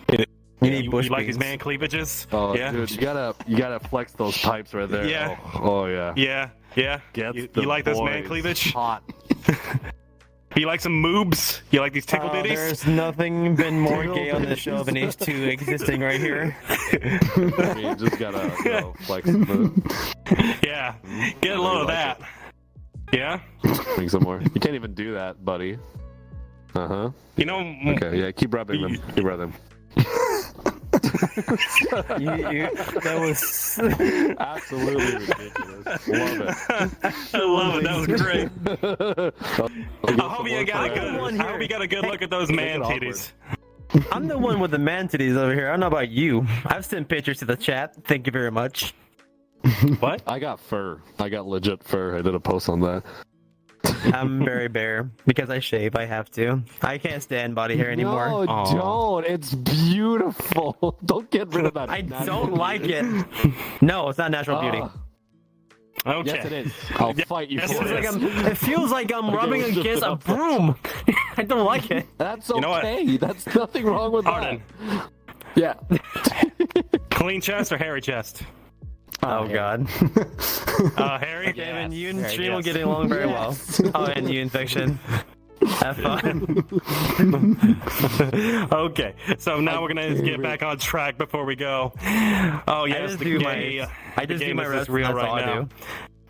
You need bush you like these beans. man cleavages? Oh, yeah. dude, you gotta flex those pipes right there. Yeah. Oh yeah. Yeah. Get You the like this man boys cleavage? hot. You like some moobs? You like these tickle bitties? There's nothing been more gay on the show than H2 existing right here. I mean, you just gotta flex the. Yeah. Get a load of like that. Yeah. Bring some more. You can't even do that, buddy. Uh huh. You know. Okay. Yeah. Keep rubbing them. Keep rubbing them. That was. Absolutely ridiculous. Love it. I love it. That was great. I hope you got a I'm the one good. I hope here. you got a good look at those man it awkward. titties. I'm the one with the man titties over here. I don't know about you. I've sent pictures to the chat. Thank you very much. What? I got fur. I got legit fur. I did a post on that. I'm very bare because I shave. I have to. I can't stand body hair anymore. No, Aw. don't. It's beautiful. Don't get rid of that. I natural don't like beauty. it. No, it's not natural beauty. Okay. Yes, it is. I'll fight you Yes, for it it. is. It feels like I'm rubbing let's just against a up. broom. I don't like it. That's You know what? okay. That's nothing wrong with Arden, that. Yeah. clean chest or hairy chest? Oh God. Harry? David, you and Harry, Stream will yes. get along very well. Oh, and you, Infection. Have fun. Okay, so now we're gonna get back on track before we go. Oh yes, just the do gay. I just the do my gayness is reps. real That's right all I now.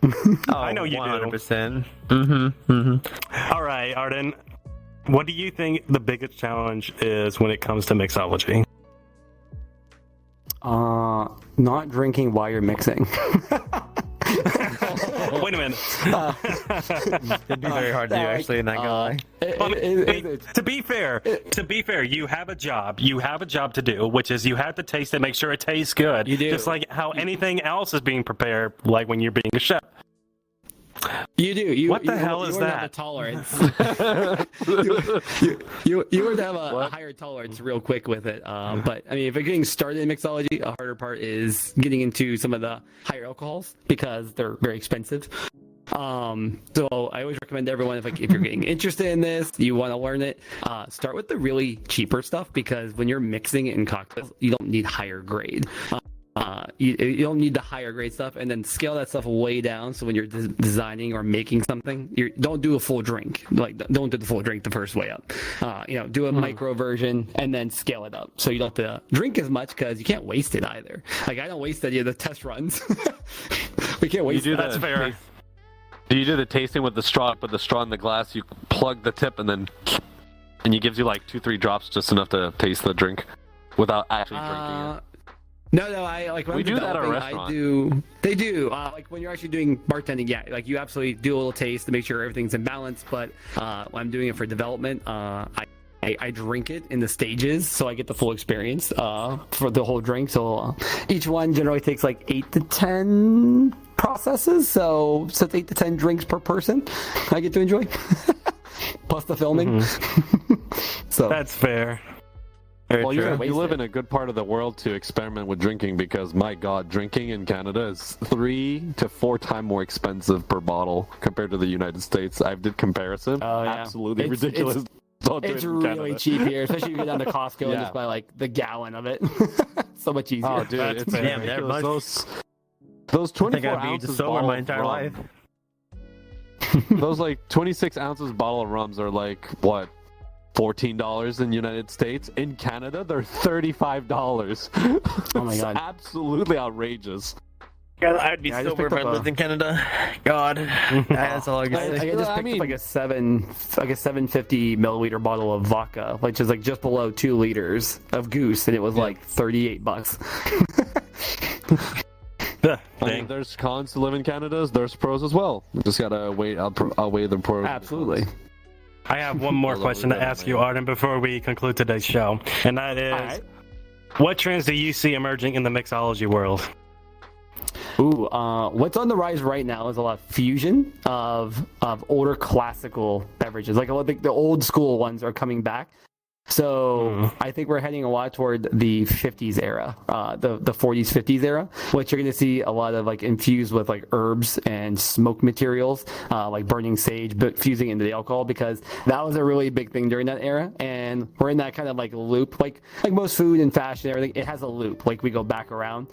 do. Oh, I know you 100%. do. All right, Arden. What do you think the biggest challenge is when it comes to mixology? Not drinking while you're mixing. Wait a minute. It'd be very hard to do, actually, not gonna lie. To be fair, you have a job. You have a job to do, which is you have to taste it, make sure it tastes good. You do. Just like how anything else is being prepared, like when you're being a chef. You do. What the hell is you that? Have a tolerance. you would have a higher tolerance real quick with it. But I mean, if you're getting started in mixology, a harder part is getting into some of the higher alcohols because they're very expensive. So I always recommend to everyone if you're getting interested in this, you want to learn it, start with the really cheaper stuff because when you're mixing it in cocktails, you don't need higher grade. You don't need the higher grade stuff, and then scale that stuff way down. So when you're designing or making something, don't do a full drink. Like don't do the full drink the first way up. Do a micro version and then scale it up. So you don't have to drink as much because you can't waste it either. Like I don't waste any of the test runs. We can't waste. You do That's fair. You do the tasting with the straw, put the straw in the glass, you plug the tip, and it gives you like 2-3 drops, just enough to taste the drink without actually drinking it. No, I like when we I'm do that at a restaurant. They do. Like when you're actually doing bartending, yeah, like you absolutely do a little taste to make sure everything's in balance. But when I'm doing it for development, I drink it in the stages, so I get the full experience for the whole drink. So each one generally takes like 8 to 10 processes. So it's 8 to 10 drinks per person. I get to enjoy, plus the filming. So That's fair. Well, you live in a good part of the world to experiment with drinking because, my God, drinking in Canada is 3 to 4 times more expensive per bottle compared to the United States. I did comparison. Oh, yeah. Absolutely ridiculous. It's really cheap here, especially if you go down to Costco and just buy like the gallon of it. So much easier. Oh, dude, it's ridiculous. Those I think 24 I'd be ounces sober bottle my of entire rum, life. those like 26 ounces bottle of rums are like what? $14 in the United States. In Canada, they're $35. Oh my God. It's absolutely outrageous. God, I'd be sober if I lived in Canada. God, that's all I can say. I just picked up like a 750 milliliter bottle of vodka, which is like just below 2 liters of Goose, and it was like $38. I mean, there's cons to live in Canada. There's pros as well. You just gotta wait. I'll weigh the pros. Absolutely. I have one more question to ask you, Arden, before we conclude today's show, and that is, what trends do you see emerging in the mixology world? Ooh, what's on the rise right now is a lot of fusion of older classical beverages. Like I think the old school ones are coming back. So I think we're heading a lot toward the 50s era, the 40s, 50s era, which you're going to see a lot of like infused with like herbs and smoke materials, like burning sage, but fusing into the alcohol because that was a really big thing during that era. And we're in that kind of like loop, like most food and fashion, everything, it has a loop. Like we go back around.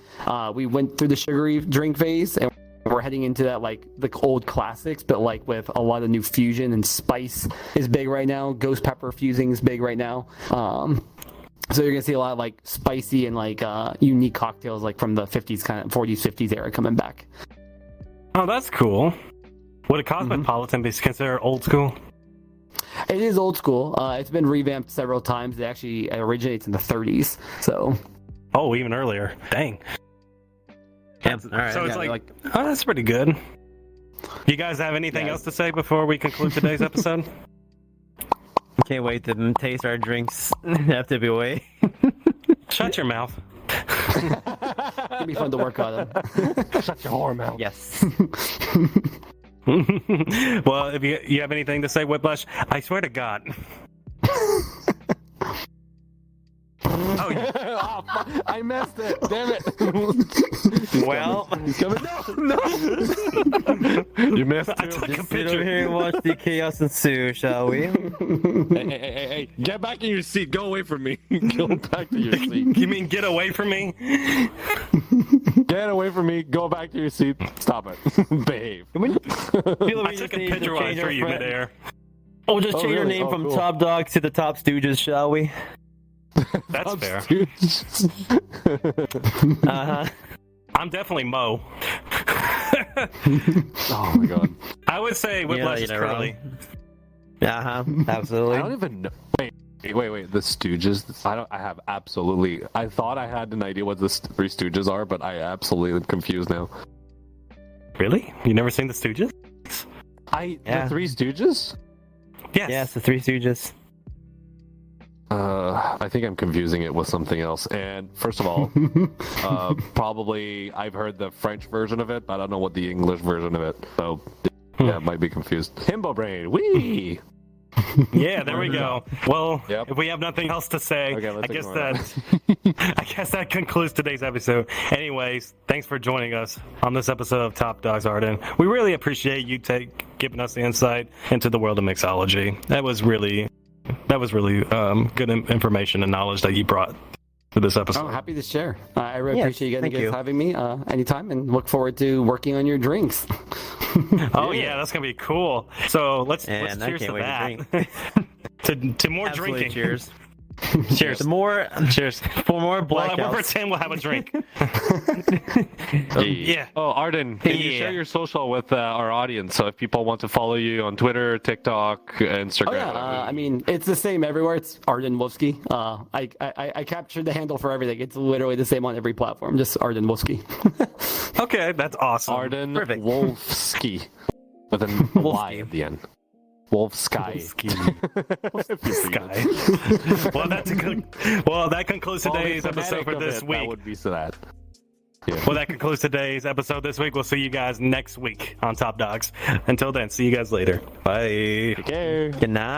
We went through the sugary drink phase and we're heading into that like the old classics, but like with a lot of new fusion and spice is big right now. Ghost pepper fusing is big right now. So you're gonna see a lot of like spicy and like unique cocktails like from the 50s, kind of 40s, 50s era coming back. Oh, that's cool. Would a Cosmopolitan be considered old school? It is old school. It's been revamped several times. It actually originates in the 30s. So. Oh, even earlier. Dang. Yeah, all right, so it's like, oh, that's pretty good. You guys have anything else to say before we conclude today's episode? Can't wait to taste our drinks after we away. Shut your mouth. It'd be fun to work on them. Shut your whore mouth. Yes. Well, if you have anything to say, Whiplash, I swear to God. Oh, I messed it. Damn it. Well, He's coming. No. You missed I too. took a sit over picture. here and watch the chaos ensue, shall we? Hey, get back in your seat. Go away from me. Go back to your seat. You mean get away from me? Get away from me. Go back to your seat. Stop it. Behave. I took a picture while I threw you midair. We'll just change our really? name Oh, from cool. Top Dog to the Top Stooges, shall we? That's fair. Uh-huh. I'm definitely Mo. Oh my god. I would say Whiplash is curly. Absolutely. I don't even know. Wait. The Stooges. I have absolutely. I thought I had an idea what the Three Stooges are, but I absolutely am confused now. Really? You never seen the Stooges? The Three Stooges? Yes. Yes, the Three Stooges. I think I'm confusing it with something else. And first of all, probably I've heard the French version of it, but I don't know what the English version of it. So yeah, it might be confused. Himbo brain, wee. Yeah, there we go. Well, if we have nothing else to say, I guess that concludes today's episode. Anyways, thanks for joining us on this episode of Top Dogs Arden. We really appreciate you giving us the insight into the world of mixology. That was really good information and knowledge that you brought to this episode. Oh, happy to share. I really appreciate you guys having me anytime, and look forward to working on your drinks. Oh yeah, that's gonna be cool. So let's cheers to that. to more drinking. Cheers. Cheers. Cheers. For more blackouts. We'll pretend we'll have a drink. Yeah. Oh, Arden, can you share your social with our audience? So if people want to follow you on Twitter, TikTok, Instagram. Oh yeah, I mean it's the same everywhere. It's Arden Wolfsky. I captured the handle for everything. It's literally the same on every platform. Just Arden Wolfsky. Okay, that's awesome. Arden Wolfsky with an Y at the end. Wolfsky. Well, that concludes today's episode for this week. That would be so that. Yeah. Well, that concludes today's episode this week. We'll see you guys next week on Top Dogs. Until then, see you guys later. Bye. Take care. Good night.